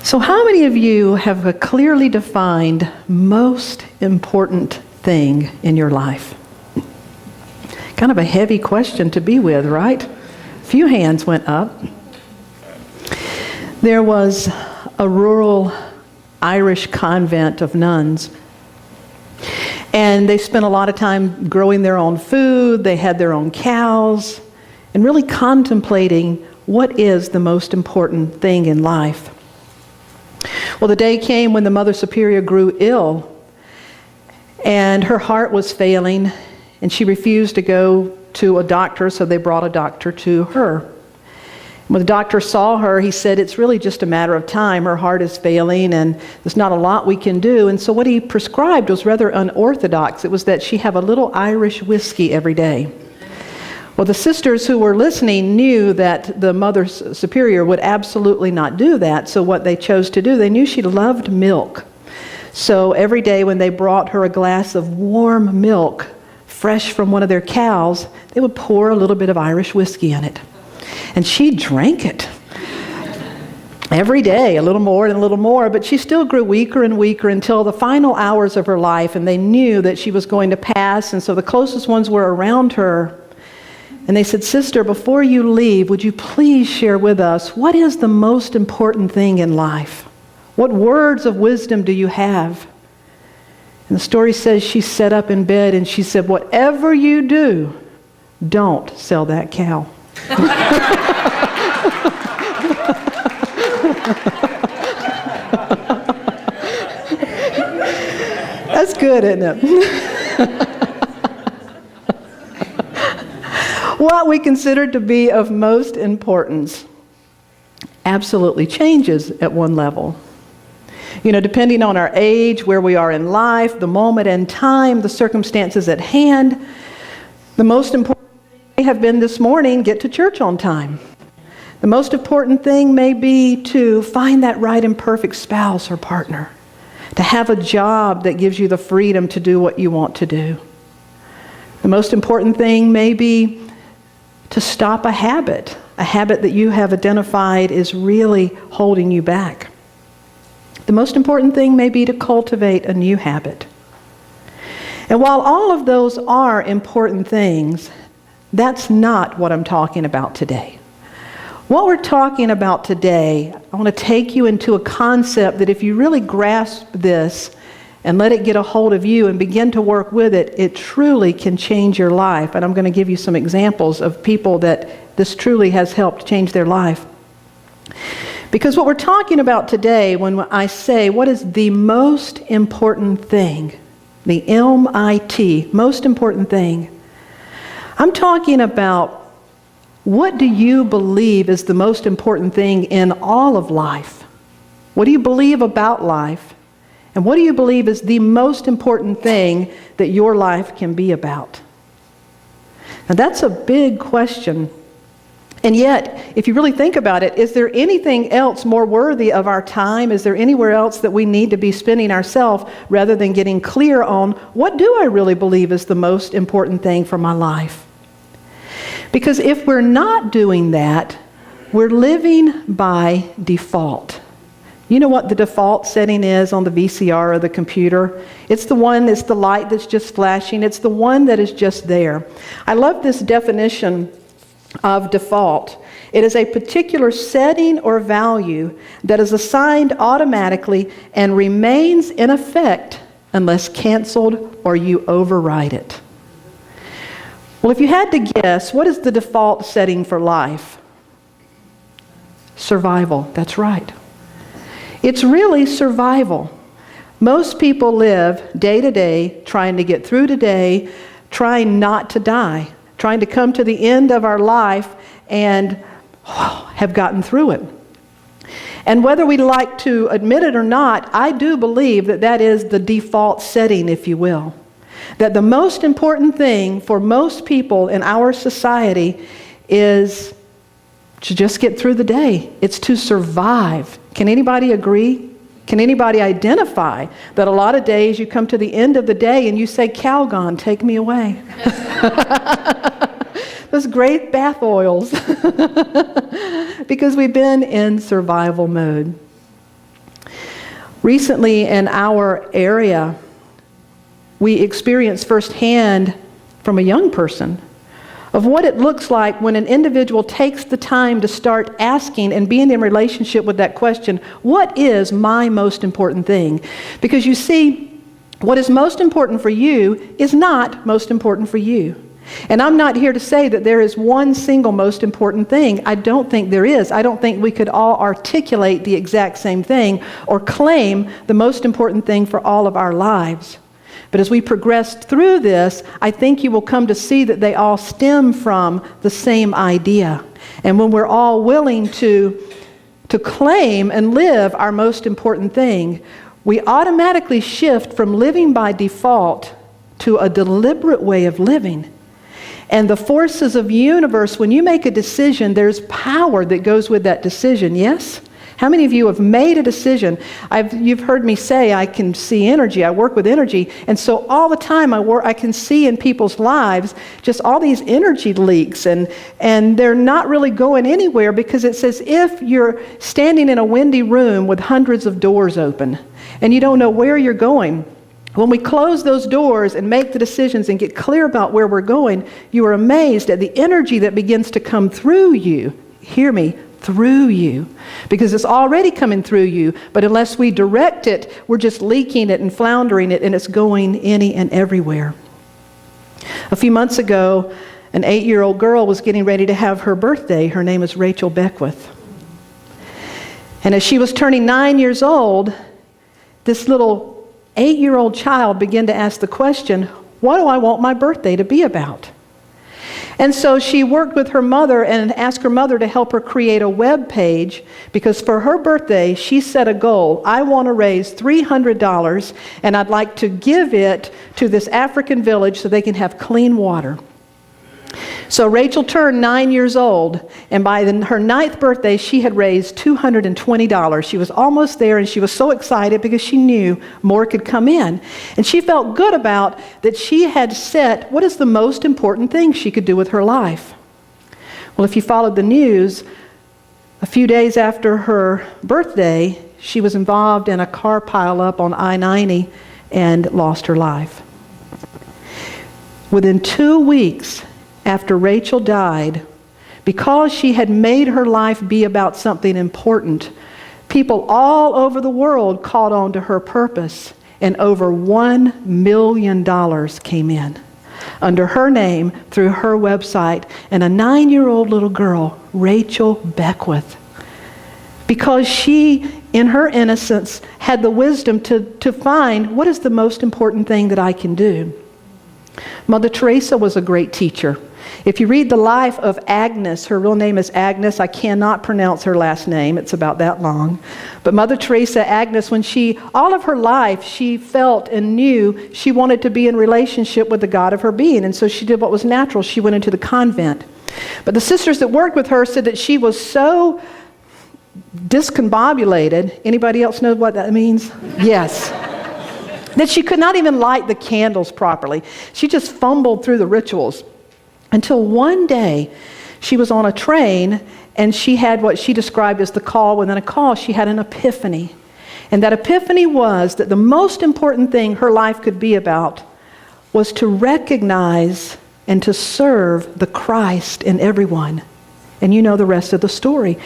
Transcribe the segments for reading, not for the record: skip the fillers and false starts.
So how many of you have a clearly defined most important thing in your life? Kind of a heavy question to be with, right? A few hands went up. There was a rural Irish convent of nuns, and they spent a lot of time growing their own food. They had their own cows, and really contemplating what is the most important thing in life. Well, the day came when the Mother Superior grew ill, and her heart was failing, and she refused to go to a doctor, so they brought a doctor to her. When the doctor saw her, he said, it's really just a matter of time. Her heart is failing, and there's not a lot we can do. And so what he prescribed was rather unorthodox. It was that she have a little Irish whiskey every day. Well, the sisters who were listening knew that the Mother Superior would absolutely not do that. So what they chose to do, they knew she loved milk. So every day when they brought her a glass of warm milk, fresh from one of their cows, they would pour a little bit of Irish whiskey in it. And she drank it every day, a little more and a little more, but she still grew weaker and weaker until the final hours of her life, and they knew that she was going to pass, and so the closest ones were around her. And they said, Sister, before you leave, would you please share with us, what is the most important thing in life? What words of wisdom do you have? And the story says she sat up in bed and she said, whatever you do, don't sell that cow. That's good, isn't it? What we consider to be of most importance absolutely changes at one level. You know, depending on our age, where we are in life, the moment and time, the circumstances at hand, the most important thing may have been this morning, get to church on time. The most important thing may be to find that right and perfect spouse or partner, to have a job that gives you the freedom to do what you want to do. The most important thing may be to stop a habit that you have identified is really holding you back. The most important thing may be to cultivate a new habit. And while all of those are important things, that's not what I'm talking about today. What we're talking about today, I want to take you into a concept that if you really grasp this and let it get a hold of you and begin to work with it, it truly can change your life. And I'm going to give you some examples of people that this truly has helped change their life. Because what we're talking about today, when I say what is the most important thing, the MIT, most important thing, I'm talking about what do you believe is the most important thing in all of life? What do you believe about life? And what do you believe is the most important thing that your life can be about? Now that's a big question. And yet, if you really think about it, is there anything else more worthy of our time? Is there anywhere else that we need to be spending ourselves rather than getting clear on what do I really believe is the most important thing for my life? Because if we're not doing that, we're living by default. You know what the default setting is on the VCR or the computer? It's the light that's just flashing. It's the one that is just there. I love this definition of default. It is a particular setting or value that is assigned automatically and remains in effect unless canceled or you override it. Well, if you had to guess, what is the default setting for life? Survival. That's right. It's really survival. Most people live day to day, trying to get through today, trying not to die, trying to come to the end of our life and have gotten through it. And whether we like to admit it or not, I do believe that that is the default setting, if you will. That the most important thing for most people in our society is to just get through the day. It's to survive. Can anybody agree? Can anybody identify that a lot of days you come to the end of the day and you say, Calgon, take me away. Those great bath oils. Because we've been in survival mode. Recently in our area, we experienced firsthand from a young person of what it looks like when an individual takes the time to start asking and being in relationship with that question, what is my most important thing? Because you see, what is most important for you is not most important for you. And I'm not here to say that there is one single most important thing. I don't think there is. I don't think we could all articulate the exact same thing or claim the most important thing for all of our lives. But as we progress through this, I think you will come to see that they all stem from the same idea. And when we're all willing to claim and live our most important thing, we automatically shift from living by default to a deliberate way of living. And the forces of the universe, when you make a decision, there's power that goes with that decision, yes? How many of you have made a decision? You've heard me say I can see energy. I work with energy. And so all the time I can see in people's lives just all these energy leaks. And they're not really going anywhere because it's as if you're standing in a windy room with hundreds of doors open. And you don't know where you're going. When we close those doors and make the decisions and get clear about where we're going, you are amazed at the energy that begins to come through you. Hear me. Through you, because it's already coming through you, but unless we direct it, we're just leaking it and floundering it, and it's going any and everywhere. A few months ago, an 8-year-old girl was getting ready to have her birthday. Her name is Rachel Beckwith. And as she was turning 9 years old, this little 8-year-old child began to ask the question, what do I want my birthday to be about? And so she worked with her mother and asked her mother to help her create a web page because for her birthday, she set a goal. I want to raise $300 and I'd like to give it to this African village so they can have clean water. So Rachel turned 9 years old, and by her 9th birthday, she had raised $220. She was almost there, and she was so excited because she knew more could come in. And she felt good about that she had set what is the most important thing she could do with her life. Well, if you followed the news, a few days after her birthday, she was involved in a car pileup on I-90 and lost her life. Within 2 weeks, after Rachel died, because she had made her life be about something important, people all over the world caught on to her purpose, and over $1 million came in under her name through her website, and a 9-year-old little girl, Rachel Beckwith, because she, in her innocence, had the wisdom to find what is the most important thing that I can do. Mother Teresa was a great teacher. If you read the life of Agnes, her real name is Agnes. I cannot pronounce her last name. It's about that long. But Mother Teresa, Agnes, all of her life, she felt and knew she wanted to be in relationship with the God of her being. And so she did what was natural. She went into the convent. But the sisters that worked with her said that she was so discombobulated. Anybody else know what that means? Yes. That she could not even light the candles properly. She just fumbled through the rituals. Until one day, she was on a train, and she had what she described as the call within a call. She had an epiphany. And that epiphany was that the most important thing her life could be about was to recognize and to serve the Christ in everyone. And you know the rest of the story.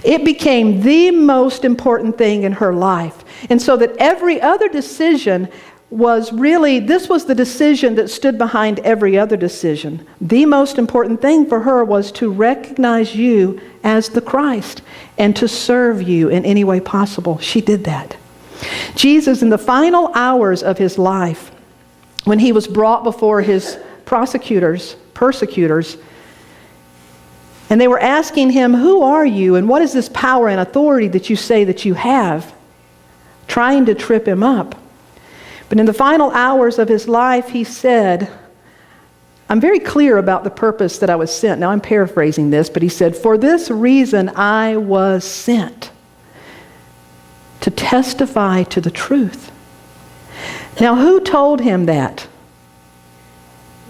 It became the most important thing in her life. And so that every other decision this was the decision that stood behind every other decision. The most important thing for her was to recognize you as the Christ and to serve you in any way possible. She did that. Jesus, in the final hours of his life, when he was brought before his persecutors, and they were asking him, who are you and what is this power and authority that you say that you have? Trying to trip him up. But in the final hours of his life, he said, I'm very clear about the purpose that I was sent. Now I'm paraphrasing this, but he said, for this reason I was sent, to testify to the truth. Now who told him that?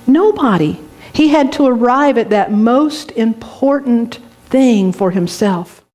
Nobody. He had to arrive at that most important thing for himself.